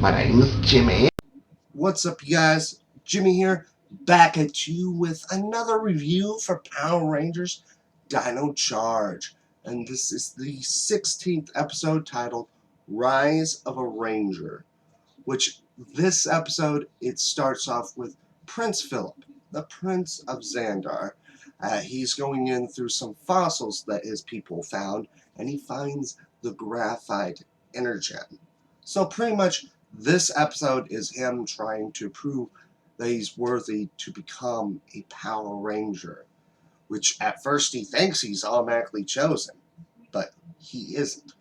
My name's Jimmy. What's up, you guys? Jimmy here, back at you with another review for Power Rangers Dino Charge. And this is the 16th episode titled Rise of a Ranger, which this episode, it starts off with Prince Philip, the Prince of Xandar. He's going in through some fossils that his people found, and he finds the graphite energem. So pretty much this episode is him trying to prove that he's worthy to become a Power Ranger, which at first he thinks he's automatically chosen, but he isn't.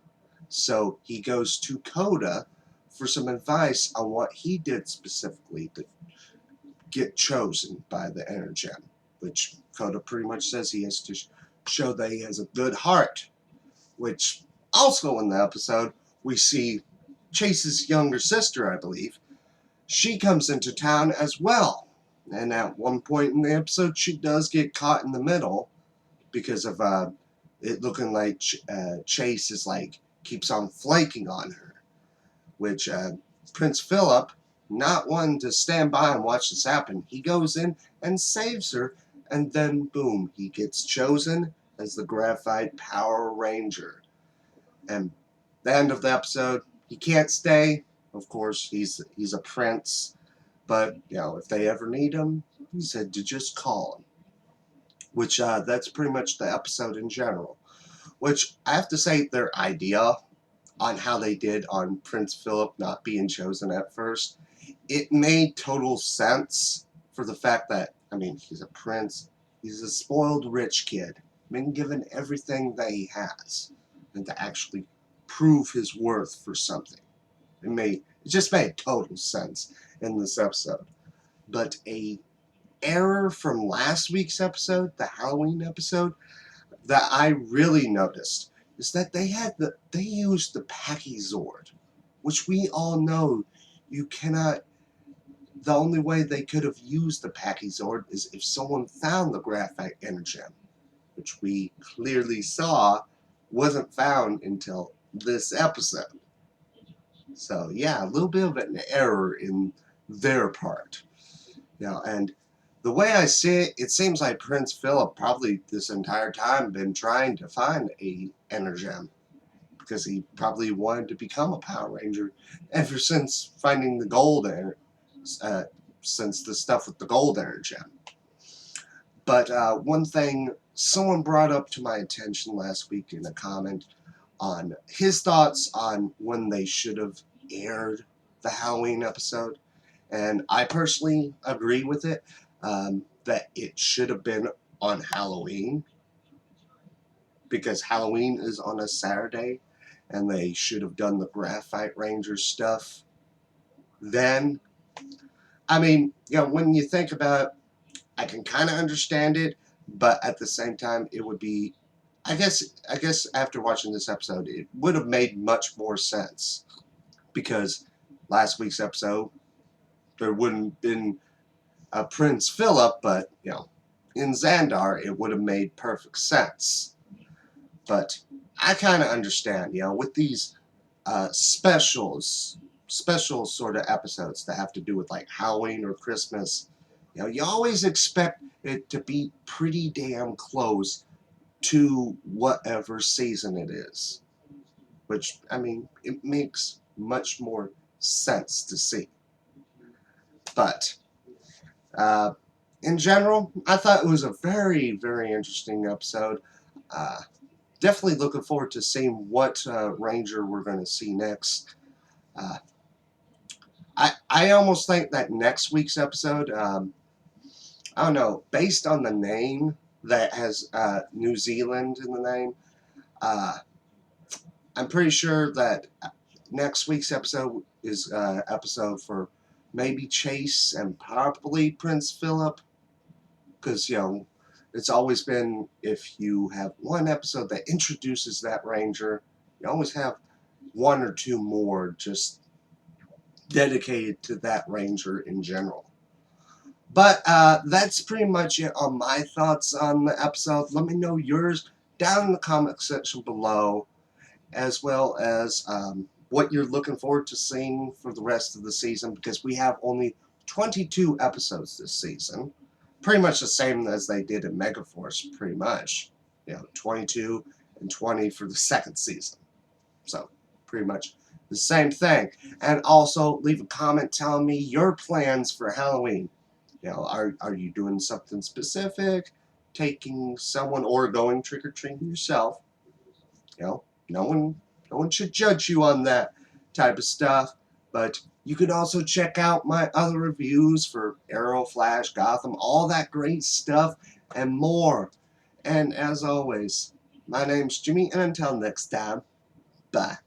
So he goes to Coda for some advice on what he did specifically to get chosen by the Energem, which Coda pretty much says he has to show that he has a good heart, which also in the episode we see Chase's younger sister, I believe. She comes into town as well, and at one point in the episode she does get caught in the middle because of it looking like Chase is like keeps on flaking on her, which Prince Philip, not one to stand by and watch this happen, he goes in and saves her, and then boom, he gets chosen as the Graphite Power Ranger. And the end of the episode, he can't stay. Of course, he's a prince, but you know, if they ever need him, he said to just call him. Which that's pretty much the episode in general. Which I have to say, their idea on how they did on Prince Philip not being chosen at first, it made total sense for the fact that, I mean, he's a prince, he's a spoiled rich kid, been given everything that he has, and to actually prove his worth for something. It just made total sense in this episode. But a error from last week's episode, the Halloween episode, that I really noticed is that they used the Pachysword, which we all know you cannot. The only way they could have used the Pachysword is if someone found the graphite energem, which we clearly saw wasn't found until this episode. So yeah, a little bit of an error in their part. You know, and the way I see it, it seems like Prince Philip probably this entire time been trying to find a energem, because he probably wanted to become a Power Ranger ever since finding the gold, since the stuff with the gold energem. But one thing someone brought up to my attention last week in a comment on his thoughts on when they should have aired the Halloween episode, and I personally agree with it, that it should have been on Halloween, because Halloween is on a Saturday, and they should have done the Graphite Ranger stuff then. I mean, you know, when you think about it, I can kind of understand it, but at the same time, it would be, I guess after watching this episode, it would have made much more sense, because last week's episode, there wouldn't have been a Prince Philip, but, you know, in Xandar, it would have made perfect sense. But I kind of understand, you know, with these special sort of episodes that have to do with like Halloween or Christmas, you know, you always expect it to be pretty damn close to whatever season it is. Which, I mean, it makes much more sense to see. But in general, I thought it was a very, very interesting episode. Definitely looking forward to seeing what Ranger we're going to see next. I almost think that next week's episode, I don't know, based on the name that has New Zealand in the name, I'm pretty sure that next week's episode is episode for maybe Chase and probably Prince Philip, because, you know, it's always been, if you have one episode that introduces that Ranger, you always have one or two more just dedicated to that Ranger in general. But that's pretty much it on my thoughts on the episode. Let me know yours down in the comment section below, as well as what you're looking forward to seeing for the rest of the season, because we have only 22 episodes this season. Pretty much the same as they did in Megaforce, pretty much. 22 and 20 for the second season. So, pretty much the same thing. And also, leave a comment telling me your plans for Halloween. Are you doing something specific? Taking someone or going trick-or-treating yourself? No one should judge you on that type of stuff. But you can also check out my other reviews for Arrow, Flash, Gotham, all that great stuff and more. And as always, my name's Jimmy, and until next time, bye.